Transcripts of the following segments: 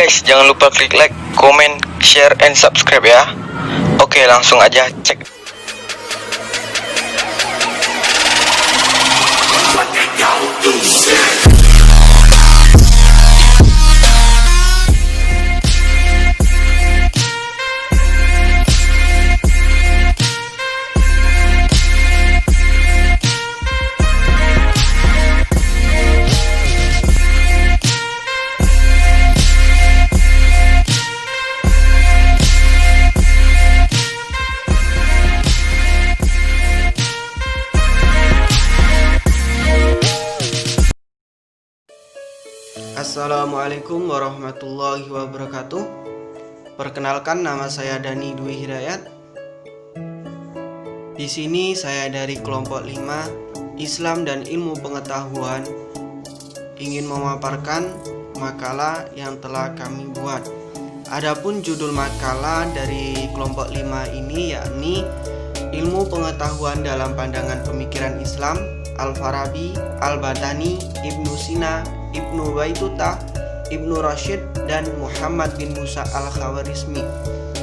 guys, jangan lupa klik like, comment, share, and subscribe ya. Oke, langsung aja cek. Assalamualaikum warahmatullahi wabarakatuh. Perkenalkan, nama saya Dani Dwi Hidayat. Di sini saya dari kelompok 5 Islam dan Ilmu Pengetahuan ingin memaparkan makalah yang telah kami buat. Adapun judul makalah dari kelompok 5 ini yakni Ilmu Pengetahuan dalam Pandangan Pemikiran Islam, Al-Farabi, Al-Batani, Ibnu Sina, Ibnu Baituta, Ibnu Rashid, dan Muhammad bin Musa Al-Khawarizmi.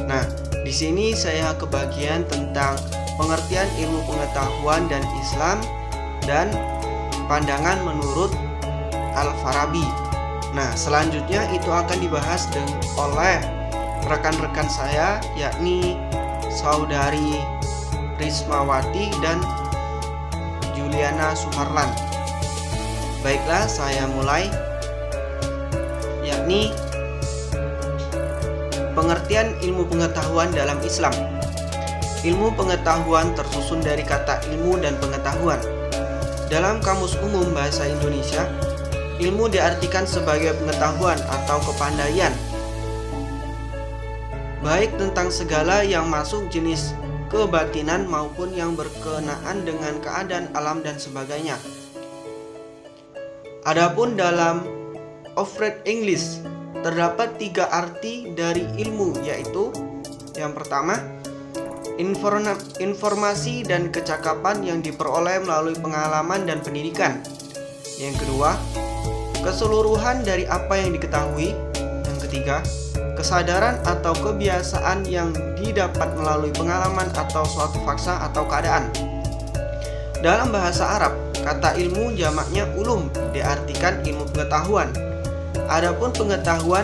Nah, di sini saya kebagian tentang pengertian ilmu pengetahuan dan Islam dan pandangan menurut Al-Farabi. Nah, selanjutnya itu akan dibahas oleh rekan-rekan saya, yakni saudari Rismawati dan Juliana Sumarlan. Baiklah, saya mulai, yakni pengertian ilmu pengetahuan dalam Islam. Ilmu pengetahuan tersusun dari kata ilmu dan pengetahuan. Dalam Kamus Umum Bahasa Indonesia, ilmu diartikan sebagai pengetahuan atau kepandaian, baik tentang segala yang masuk jenis kebatinan maupun yang berkenaan dengan keadaan alam dan sebagainya. Adapun dalam Oxford English terdapat 3 arti dari ilmu, yaitu yang pertama, informasi dan kecakapan yang diperoleh melalui pengalaman dan pendidikan. Yang kedua, keseluruhan dari apa yang diketahui. Yang ketiga, kesadaran atau kebiasaan yang didapat melalui pengalaman atau suatu fakta atau keadaan. Dalam bahasa Arab, kata ilmu jamaknya ulum diartikan ilmu pengetahuan. Adapun pengetahuan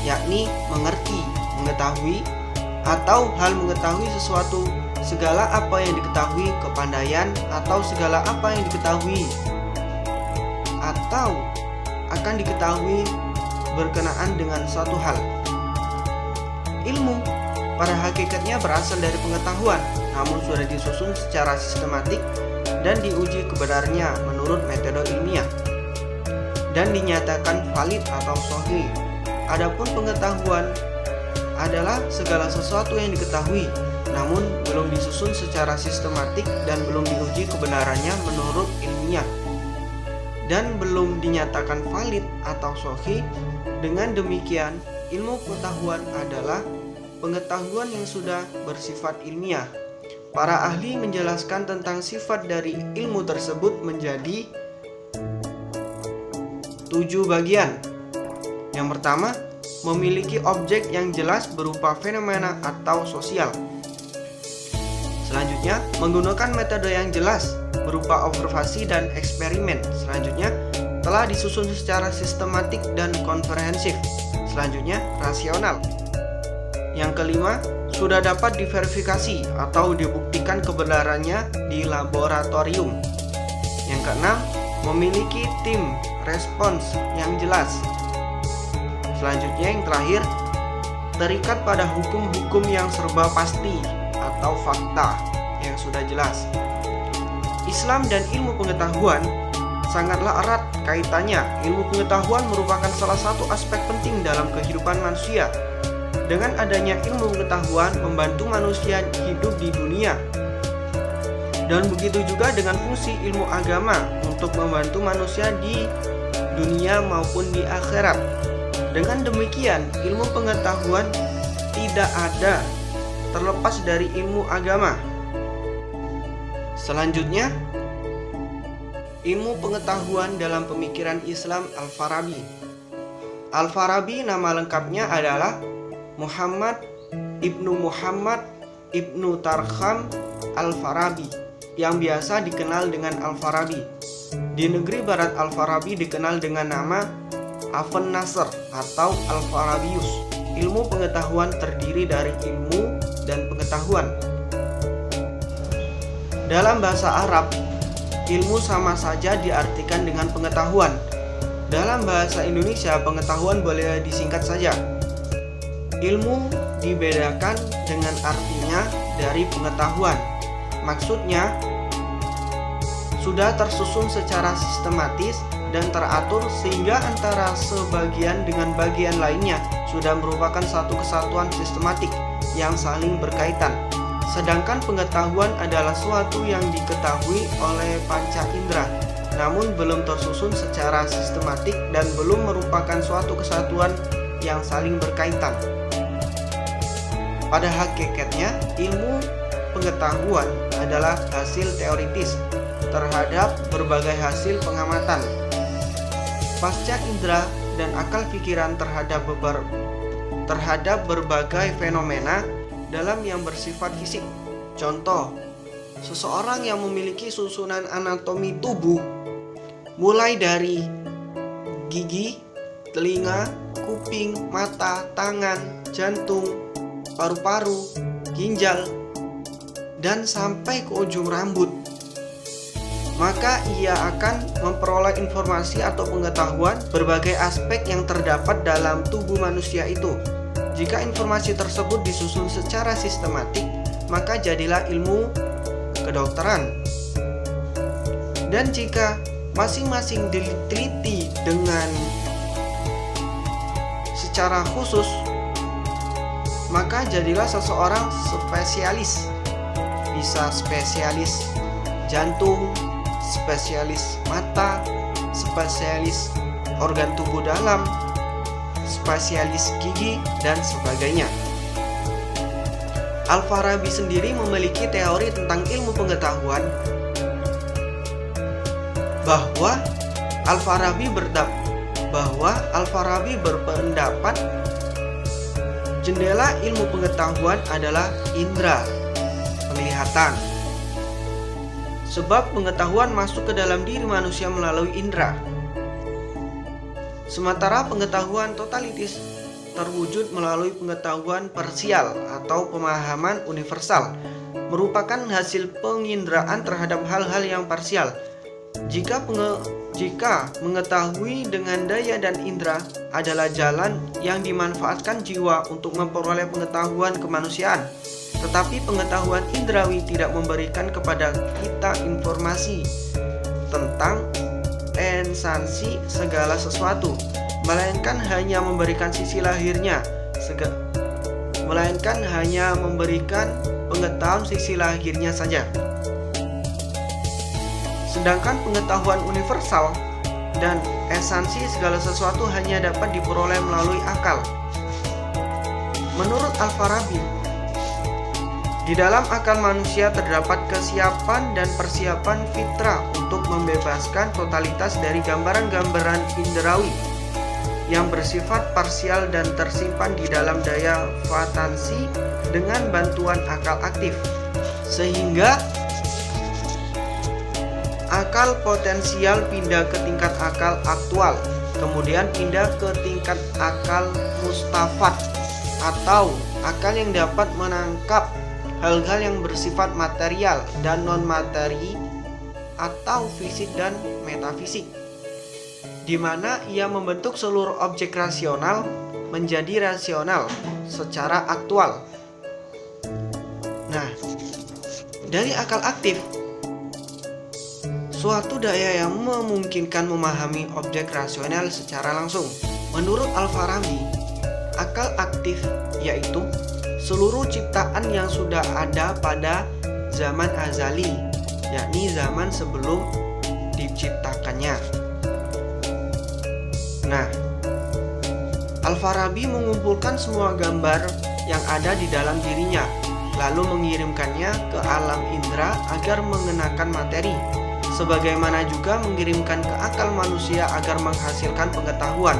yakni mengerti, mengetahui, atau hal mengetahui sesuatu, segala apa yang diketahui, kepandaian, atau segala apa yang diketahui atau akan diketahui berkenaan dengan suatu hal. Ilmu pada hakikatnya berasal dari pengetahuan, namun sudah disusun secara sistematik dan diuji kebenarannya menurut metode ilmiah dan dinyatakan valid atau sahih. Adapun pengetahuan adalah segala sesuatu yang diketahui namun belum disusun secara sistematik dan belum diuji kebenarannya menurut ilmiah dan belum dinyatakan valid atau sahih. Dengan demikian, ilmu pengetahuan adalah pengetahuan yang sudah bersifat ilmiah. Para ahli menjelaskan tentang sifat dari ilmu tersebut menjadi 7 bagian. Yang pertama, memiliki objek yang jelas berupa fenomena atau sosial. Selanjutnya, menggunakan metode yang jelas berupa observasi dan eksperimen. Selanjutnya, telah disusun secara sistematik dan komprehensif. Selanjutnya, rasional. Yang kelima, sudah dapat diverifikasi atau dibuktikan kebenarannya di laboratorium. Yang keenam, memiliki tim respons yang jelas. Selanjutnya yang terakhir, terikat pada hukum-hukum yang serba pasti atau fakta yang sudah jelas. Islam dan ilmu pengetahuan sangatlah erat kaitannya. Ilmu pengetahuan merupakan salah satu aspek penting dalam kehidupan manusia. Dengan adanya ilmu pengetahuan membantu manusia hidup di dunia. Dan begitu juga dengan fungsi ilmu agama untuk membantu manusia di dunia maupun di akhirat. Dengan demikian, ilmu pengetahuan tidak ada terlepas dari ilmu agama. Selanjutnya, ilmu pengetahuan dalam pemikiran Islam Al-Farabi. Al-Farabi nama lengkapnya adalah Muhammad Ibnu Tarkham Al-Farabi, yang biasa dikenal dengan Al-Farabi. Di negeri barat Al-Farabi dikenal dengan nama Aven Nasr atau Al-Farabius. Ilmu pengetahuan terdiri dari ilmu dan pengetahuan. Dalam bahasa Arab, ilmu sama saja diartikan dengan pengetahuan. Dalam bahasa Indonesia, pengetahuan boleh disingkat saja. Ilmu dibedakan dengan artinya dari pengetahuan. Maksudnya, sudah tersusun secara sistematis dan teratur sehingga antara sebagian dengan bagian lainnya sudah merupakan satu kesatuan sistematik yang saling berkaitan. Sedangkan pengetahuan adalah suatu yang diketahui oleh panca indera, namun belum tersusun secara sistematik dan belum merupakan suatu kesatuan yang saling berkaitan. Pada hakikatnya, ilmu pengetahuan adalah hasil teoritis terhadap berbagai hasil pengamatan. Pasca indera dan akal pikiran terhadap berbagai fenomena dalam yang bersifat fisik. Contoh, seseorang yang memiliki susunan anatomi tubuh mulai dari gigi, telinga, kuping, mata, tangan, jantung, paru-paru, ginjal, dan sampai ke ujung rambut, maka ia akan memperoleh informasi atau pengetahuan berbagai aspek yang terdapat dalam tubuh manusia itu. Jika informasi tersebut disusun secara sistematik, maka jadilah ilmu kedokteran. Dan jika masing-masing diteliti dengan secara khusus, maka jadilah seseorang spesialis. Bisa spesialis jantung, spesialis mata, spesialis organ tubuh dalam, spesialis gigi, dan sebagainya. Al-Farabi sendiri memiliki teori tentang ilmu pengetahuan bahwa Al-Farabi berpendapat jendela ilmu pengetahuan adalah indera penglihatan. Sebab pengetahuan masuk ke dalam diri manusia melalui indera. Sementara pengetahuan totalitis terwujud melalui pengetahuan parsial atau pemahaman universal, merupakan hasil penginderaan terhadap hal-hal yang parsial. Jika mengetahui dengan daya dan indera adalah jalan yang dimanfaatkan jiwa untuk memperoleh pengetahuan kemanusiaan, tetapi pengetahuan indrawi tidak memberikan kepada kita informasi tentang esensi segala sesuatu, melainkan hanya memberikan sisi lahirnya, pengetahuan sisi lahirnya saja. Sedangkan pengetahuan universal dan esensi segala sesuatu hanya dapat diperoleh melalui akal. Menurut Al-Farabi, di dalam akal manusia terdapat kesiapan dan persiapan fitrah untuk membebaskan totalitas dari gambaran-gambaran inderawi yang bersifat parsial dan tersimpan di dalam daya vatansi dengan bantuan akal aktif, sehingga akal potensial pindah ke tingkat akal aktual, kemudian pindah ke tingkat akal mustafad atau akal yang dapat menangkap hal-hal yang bersifat material dan non-materi atau fisik dan metafisik, di mana ia membentuk seluruh objek rasional menjadi rasional secara aktual. Nah, dari akal aktif, suatu daya yang memungkinkan memahami objek rasional secara langsung. Menurut Al-Farabi, akal aktif yaitu seluruh ciptaan yang sudah ada pada zaman azali, yakni zaman sebelum diciptakannya. Nah, Al-Farabi mengumpulkan semua gambar yang ada di dalam dirinya, lalu mengirimkannya ke alam indera agar mengenakan materi, sebagaimana juga mengirimkan ke akal manusia agar menghasilkan pengetahuan.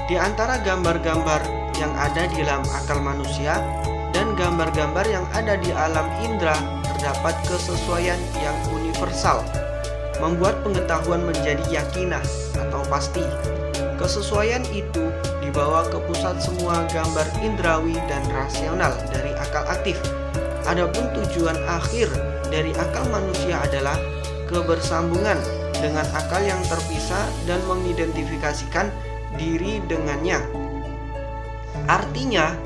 Di antara gambar-gambar yang ada di dalam akal manusia dan gambar-gambar yang ada di alam indera terdapat kesesuaian yang universal, membuat pengetahuan menjadi yakinah atau pasti. Kesesuaian itu dibawa ke pusat semua gambar indrawi dan rasional dari akal aktif. Adapun tujuan akhir dari akal manusia adalah kebersambungan dengan akal yang terpisah dan mengidentifikasikan diri dengannya. Artinya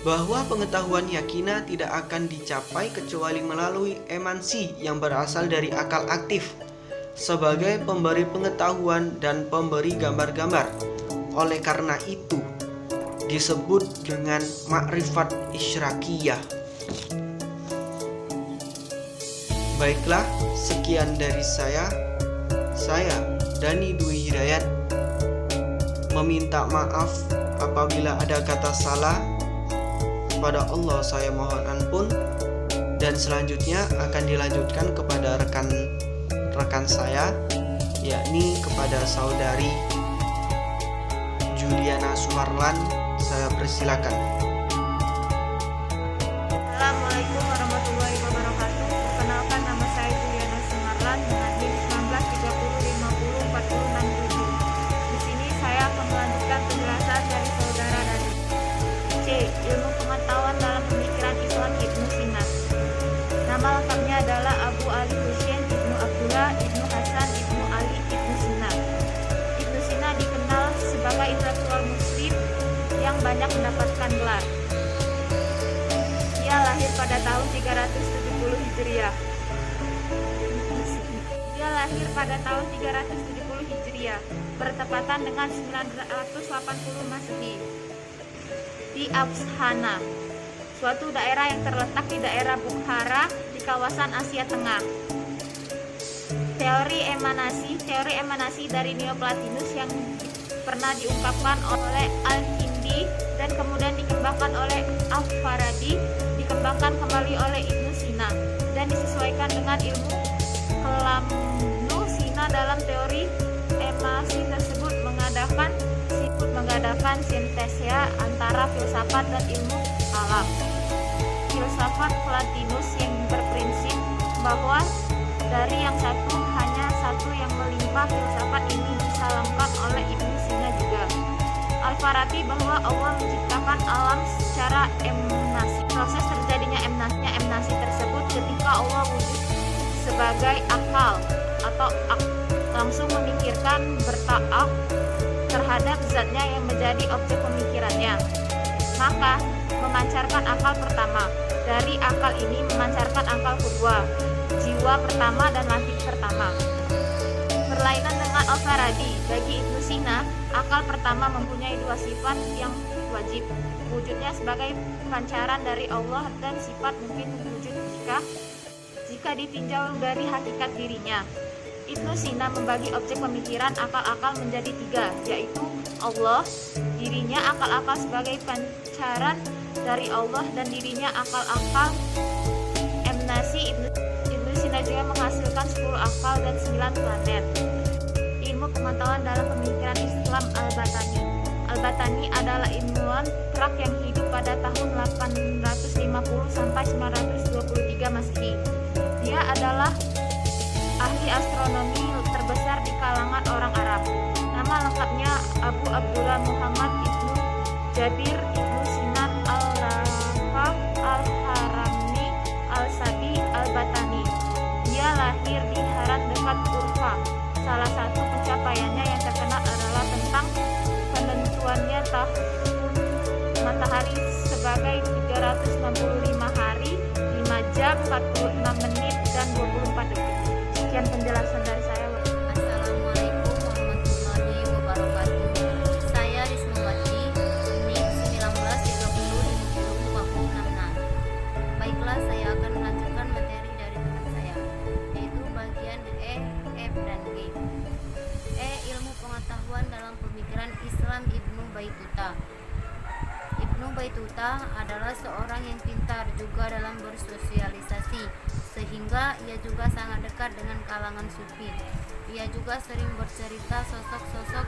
bahwa pengetahuan yakinah tidak akan dicapai kecuali melalui emansi yang berasal dari akal aktif sebagai pemberi pengetahuan dan pemberi gambar-gambar. Oleh karena itu disebut dengan makrifat isyrakiyah. Baiklah, sekian dari saya Dani Dwi Hidayat, meminta maaf apabila ada kata salah. Kepada Allah saya mohon ampun, dan selanjutnya akan dilanjutkan kepada rekan saya, yakni kepada saudari Juliana Sumarlan. Saya persilakan. Assalamualaikum warahmatullahi wabarakatuh. Perkenalkan, nama saya Juliana Sumarlan dengan NIM 1930504067. Di sini saya akan melanjutkan penjelasan dari saudara dari C. Ilmu pengetahuan dalam pemikiran Islam Ibnu Sina. Nama lengkapnya adalah Abu Ali Husain Ibnu Abdullah Ibnu Hasan Ibnu Ali Ibnu Sina. Ibnu Sina dikenal sebagai intelektual muslim yang banyak mendapatkan gelar. Ia lahir pada tahun 370 Hijriah. Bertepatan dengan 980 Masehi. Di Abshana, suatu daerah yang terletak di daerah Bukhara di kawasan Asia Tengah. Teori emanasi dari Neoplatinus yang pernah diungkapkan oleh Al-Kindi dan kemudian dikembangkan oleh Al-Farabi, dikembangkan kembali oleh Ibnu Sina dan disesuaikan dengan ilmu Kalamnu Sina. Dalam teori emanasi tersebut mengadakan sintesia antara filsafat dan ilmu kalam. Filsafat Platinus yang berprinsip bahwa dari yang satu hanya satu yang melimpah, filsafat ini bisa lengkap oleh Ibnu Sina juga. Al-Farabi bahwa Allah menciptakan alam secara emanasi. Proses terjadinya emanasi tersebut ketika Allah wujud sebagai akal atau langsung memikirkan berta'ak terhadap zatnya yang menjadi objek pemikirannya, maka memancarkan akal pertama. Dari akal ini memancarkan akal kedua, jiwa pertama dan latih pertama. Berlainan dengan Al-Farabi, bagi Ibnu Sina, akal pertama mempunyai dua sifat yang wajib. Wujudnya sebagai pancaran dari Allah dan sifat mungkin wujud jika ditinjau dari hakikat dirinya. Ibnu Sina membagi objek pemikiran akal-akal menjadi tiga, yaitu Allah, dirinya akal-akal sebagai pancaran dari Allah, dan dirinya akal-akal emanasi. Ibnu Sina juga menghasilkan 10 akal dan 9 planet. Ilmu pengetahuan dalam pemikiran Islam Al-Batani. Al-Batani adalah ilmuwan Irak yang hidup pada tahun 850 sampai 923 Masehi. Dia adalah ahli astronomi terbesar di kalangan orang Arab. Nama lengkapnya Abu Abdullah Muhammad Ibnu Jabir Ibnu Sinan Al-Rakab Al-Harami Al-Sabi Al-Batani. Dia lahir di Haran dekat Urfa. Salah satu pencapaiannya yang terkenal adalah tentang penentuannya tahun matahari sebagai 365 hari, 5 jam, 46 menit, dan 24 detik. Sekian penjelasan dari saya. Assalamualaikum warahmatullahi wabarakatuh. Saya Rismawati, NIM 1930504066. Baiklah, saya akan melanjutkan materi dari teman saya, yaitu bagian E, F, dan G. E. Ilmu pengetahuan dalam pemikiran Islam Ibnu Baituta. Ibnu Baituta adalah seorang yang pintar juga dalam bersosialisasi, sehingga ia juga sangat dekat dengan kalangan sufi. Ia juga sering bercerita sosok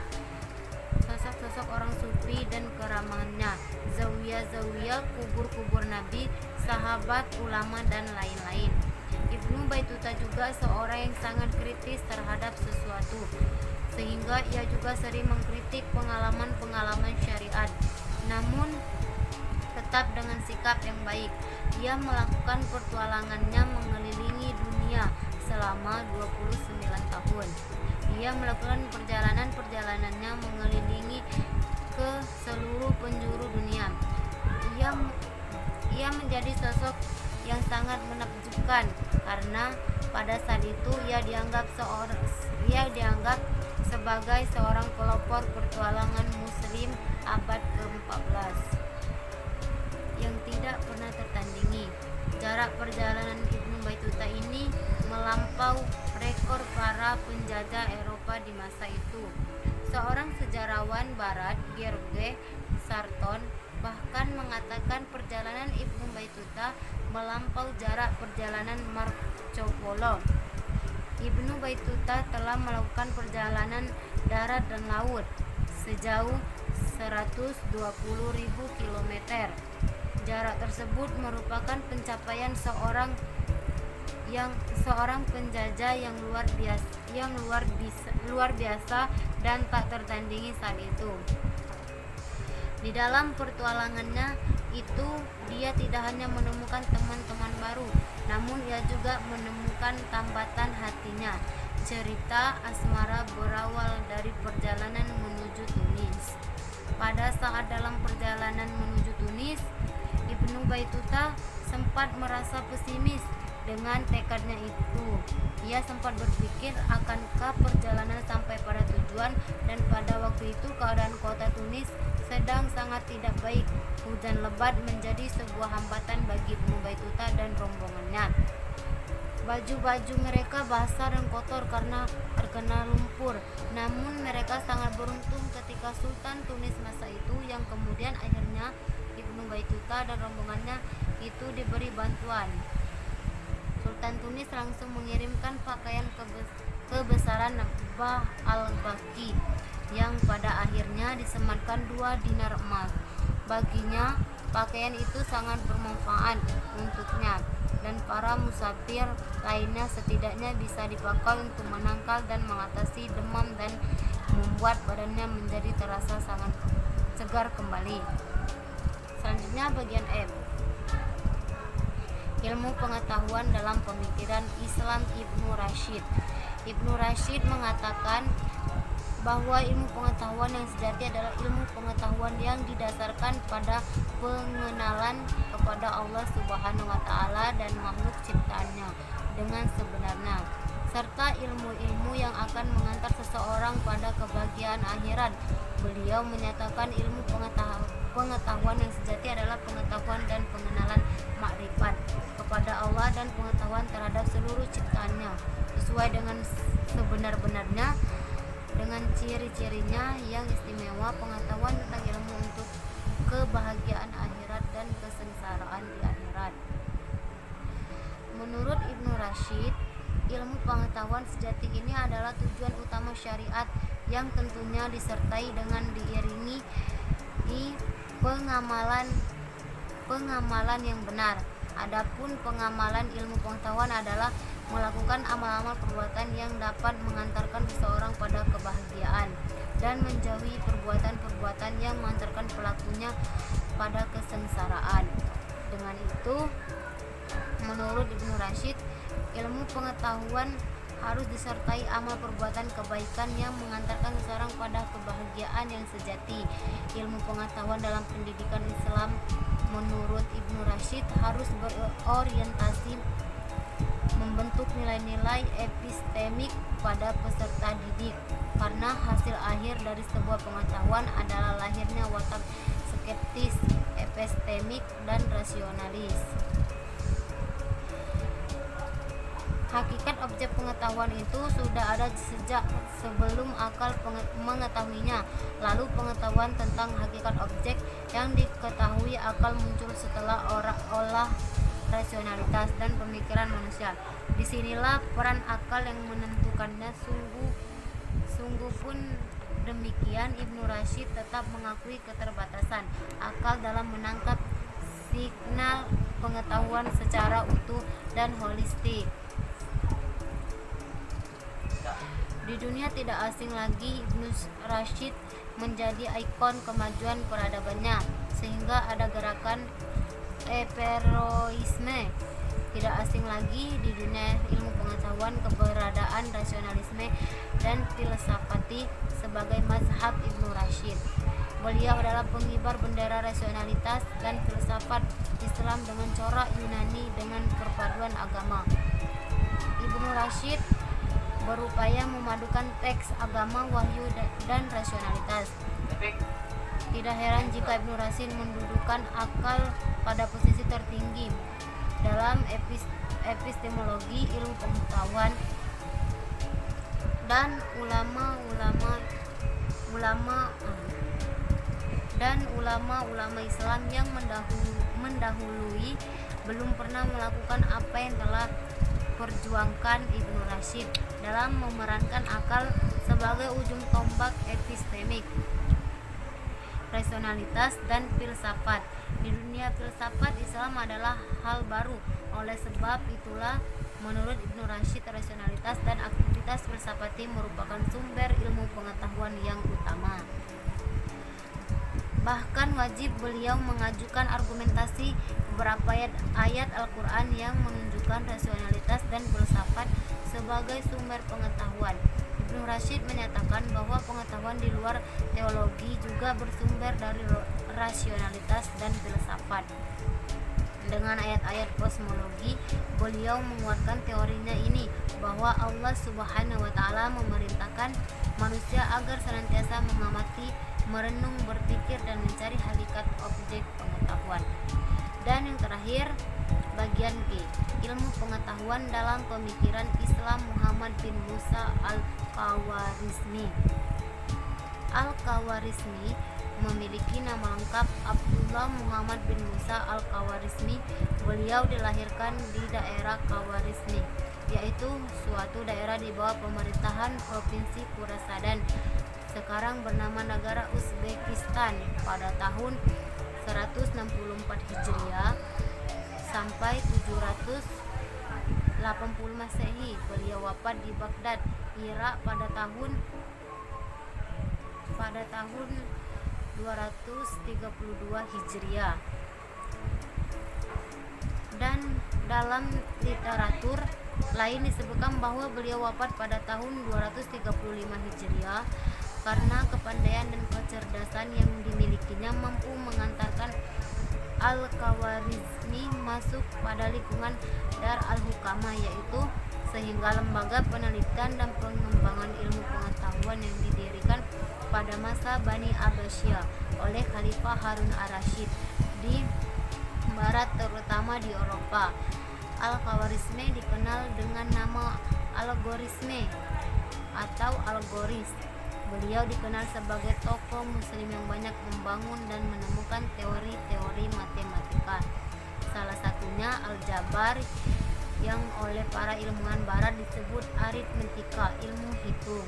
sosok-sosok orang sufi dan keramahannya, zawiyah-zawiyah, kubur-kubur nabi, sahabat, ulama, dan lain-lain. Ibnu Baituta juga seorang yang sangat kritis terhadap sesuatu, sehingga ia juga sering mengkritik pengalaman-pengalaman syariat. Namun tetap dengan sikap yang baik, ia melakukan petualangannya mengelilingi dunia selama 29 tahun. Ia melakukan perjalanan-perjalanannya mengelilingi ke seluruh penjuru dunia. Ia menjadi sosok yang sangat menakjubkan karena pada saat itu ia dianggap sebagai seorang pelopor petualangan muslim abad ke-14 yang tidak pernah tertandingi. Jarak perjalanan Ibnu Baituta ini melampau rekor para penjajah Eropa di masa itu. Seorang sejarawan barat, George Sarton, bahkan mengatakan perjalanan Ibnu Baituta melampau jarak perjalanan Marco Polo. Ibnu Baituta telah melakukan perjalanan darat dan laut sejauh 120.000 km. Jarak tersebut merupakan pencapaian seorang penjajah yang luar biasa dan tak tertandingi saat itu. Di dalam pertualangannya itu, dia tidak hanya menemukan teman-teman baru, namun ia juga menemukan tambatan hatinya. Cerita asmara berawal dari perjalanan menuju Tunis. Pada saat dalam perjalanan menuju Tunis, Ibnu Baituta sempat merasa pesimis dengan tekadnya itu. Ia sempat berpikir akankah perjalanan sampai pada tujuan, dan pada waktu itu keadaan kota Tunis sedang sangat tidak baik. Hujan lebat menjadi sebuah hambatan bagi Ibnu Baituta dan rombongannya. Baju-baju mereka basah dan kotor karena terkena lumpur. Namun mereka sangat beruntung ketika Sultan Tunis masa itu, yang kemudian akhirnya Ibnu Baituta dan rombongannya itu diberi bantuan. Sultan Tunis langsung mengirimkan pakaian kebesaran Bah al-Baqi yang pada akhirnya disematkan 2 dinar emas. Baginya, pakaian itu sangat bermanfaat untuknya dan para musafir lainnya, setidaknya bisa dipakai untuk menangkal dan mengatasi demam dan membuat badannya menjadi terasa sangat segar kembali. Selanjutnya bagian M. Ilmu pengetahuan dalam pemikiran Islam Ibnu Rashid. Ibnu Rashid mengatakan bahwa ilmu pengetahuan yang sejati adalah ilmu pengetahuan yang didasarkan pada pengenalan kepada Allah Subhanahu wa taala dan makhluk ciptaannya dengan sebenarnya, serta ilmu-ilmu yang akan mengantar seseorang pada kebahagiaan akhirat. Beliau menyatakan ilmu pengetahuan yang sejati adalah pengetahuan dan pengenalan makrifat kepada Allah dan pengetahuan terhadap seluruh ciptaannya sesuai dengan sebenar-benarnya, dengan ciri-cirinya yang istimewa, pengetahuan tentang ilmu untuk kebahagiaan akhirat dan kesengsaraan di akhirat. Menurut Ibnu Rashid, ilmu pengetahuan sejati ini adalah tujuan utama syariat yang tentunya disertai dengan diiringi pengamalan yang benar. Adapun pengamalan ilmu pengetahuan adalah melakukan amal-amal perbuatan yang dapat mengantarkan seseorang pada kebahagiaan dan menjauhi perbuatan-perbuatan yang mengantarkan pelakunya pada kesengsaraan. Dengan itu, menurut Ibnu Rashid, ilmu pengetahuan harus disertai amal perbuatan kebaikan yang mengantarkan seseorang pada kebahagiaan yang sejati. Ilmu pengetahuan dalam pendidikan Islam menurut Ibnu Rashid harus berorientasi membentuk nilai-nilai epistemik pada peserta didik, karena hasil akhir dari sebuah pengetahuan adalah lahirnya watak skeptis, epistemik, dan rasionalis. Hakikat objek pengetahuan itu sudah ada sejak sebelum akal mengetahuinya. Lalu pengetahuan tentang hakikat objek yang diketahui akal muncul setelah olah rasionalitas dan pemikiran manusia. Disinilah peran akal yang menentukannya sungguh pun demikian, Ibnu Rashid tetap mengakui keterbatasan akal dalam menangkap signal pengetahuan secara utuh dan holistik. Di dunia tidak asing lagi, Ibnu Rashid menjadi ikon kemajuan peradabannya, sehingga ada gerakan Averroisme. Tidak asing lagi di dunia ilmu pengetahuan keberadaan rasionalisme dan filsafati sebagai mazhab Ibnu Rashid. Beliau adalah pengibar bendera rasionalitas dan filsafat Islam dengan corak Yunani dengan perpaduan agama. Ibnu Rashid berupaya memadukan teks agama, wahyu, dan rasionalitas. Tidak heran jika Ibnu Rashid mendudukan akal pada posisi tertinggi dalam epistemologi ilmu pengetahuan, dan ulama-ulama Islam yang mendahului belum pernah melakukan apa yang telah perjuangkan Ibnu Rashid dalam memerankan akal sebagai ujung tombak epistemik, rasionalitas, dan filsafat. Di dunia filsafat, Islam adalah hal baru. Oleh sebab itulah, menurut Ibnu Rashid, rasionalitas dan aktivitas filsafati merupakan sumber ilmu pengetahuan yang utama. Bahkan wajib beliau mengajukan argumentasi beberapa ayat Al-Quran yang menunjukkan rasionalitas dan filsafat sebagai sumber pengetahuan. Ibnu Rashid menyatakan bahwa pengetahuan di luar teologi juga bersumber dari rasionalitas dan filsafat. Dengan ayat-ayat kosmologi, beliau menguatkan teorinya ini bahwa Allah Subhanahu wa Ta'ala memerintahkan manusia agar senantiasa mengamati, merenung, berpikir, dan mencari hakikat objek pengetahuan. Dan yang terakhir, bagian G, ilmu pengetahuan dalam pemikiran Islam Muhammad bin Musa Al-Khawarizmi. Al-Khawarizmi memiliki nama lengkap Abdullah Muhammad bin Musa Al-Khawarizmi. Beliau dilahirkan di daerah Khawarizmi, yaitu suatu daerah di bawah pemerintahan Provinsi Khurasan, sekarang bernama negara Uzbekistan, pada tahun 164 Hijriah sampai 780 Masehi. Beliau wafat di Baghdad, Irak pada tahun 232 Hijriah. Dan dalam literatur lain disebutkan bahwa beliau wafat pada tahun 235 Hijriah karena kepandaian dan kecerdasan yang dimilikinya mampu mengantarkan Al-Khawarizmi masuk pada lingkungan Dar al-Hukama, yaitu sehingga lembaga penelitian dan pengembangan ilmu pengetahuan yang didirikan pada masa Bani Abbasiyah oleh Khalifah Harun ar-Rasyid di barat, terutama di Eropa. Al-Khawarizmi dikenal dengan nama algorisme atau algoris. Beliau dikenal sebagai tokoh muslim yang banyak membangun dan menemukan teori-teori matematika. Salah satunya aljabar yang oleh para ilmuwan barat disebut aritmetika, ilmu hitung,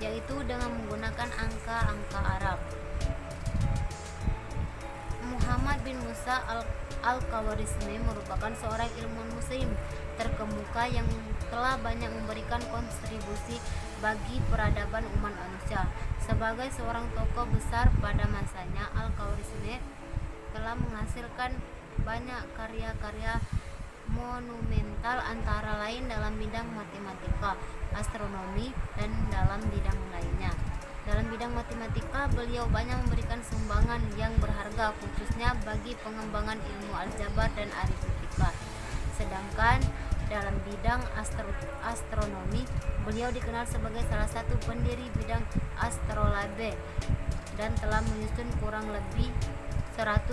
yaitu dengan menggunakan angka-angka Arab. Muhammad bin Musa Al-Khawarizmi merupakan seorang ilmuwan muslim terkemuka yang telah banyak memberikan kontribusi bagi peradaban umat manusia. Sebagai seorang tokoh besar pada masanya, Al-Khawarizmi telah menghasilkan banyak karya-karya monumental, antara lain dalam bidang matematika, astronomi, dan dalam bidang lainnya. Dalam bidang matematika, beliau banyak memberikan sumbangan yang berharga, khususnya bagi pengembangan ilmu aljabar dan aritmetika. Sedangkan dalam bidang astronomi, beliau dikenal sebagai salah satu pendiri bidang astrolabe dan telah menyusun kurang lebih 100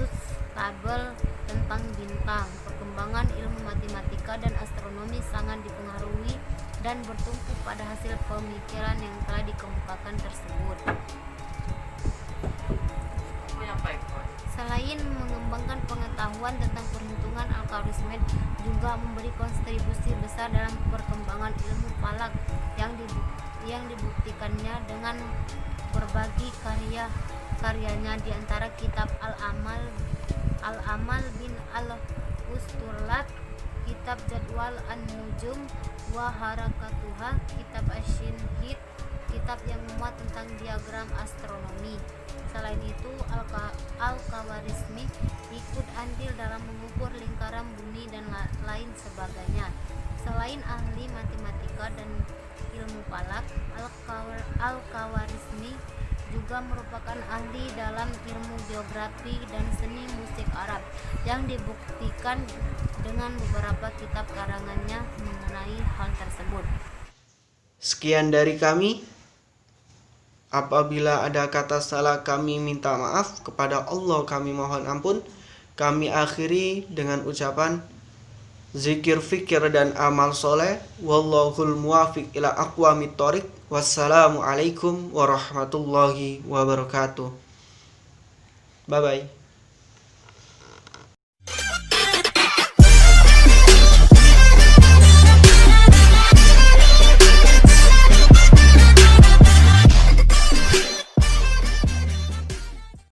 tabel tentang bintang. Perkembangan ilmu matematika dan astronomi sangat dipengaruhi dan bertumpu pada hasil pemikiran yang telah dikemukakan tersebut. Selain mengembangkan pengetahuan tentang perhitungan, Al-Khawarizmi juga memberi kontribusi besar dalam perkembangan ilmu falak yang dibuktikannya dengan berbagai karyanya di antara kitab Al-Amal bin Al-Ustulat, kitab Jadwal An-Nujum wa Harakatuha, kitab Asy-Shinhit, kitab yang memuat tentang diagram astronomi. Selain itu, Al-Khawarizmi ikut andil dalam mengukur lingkaran bumi dan lain sebagainya. Selain ahli matematika dan ilmu falak, Al-Khawarizmi juga merupakan ahli dalam ilmu geografi dan seni musik Arab yang dibuktikan dengan beberapa kitab karangannya mengenai hal tersebut. Sekian dari kami. Apabila ada kata salah kami minta maaf, kepada Allah kami mohon ampun. Kami akhiri dengan ucapan zikir, fikir, dan amal soleh. Wallahul muwafiq ila aqwamit thoriq. Wassalamualaikum warahmatullahi wabarakatuh. Bye bye.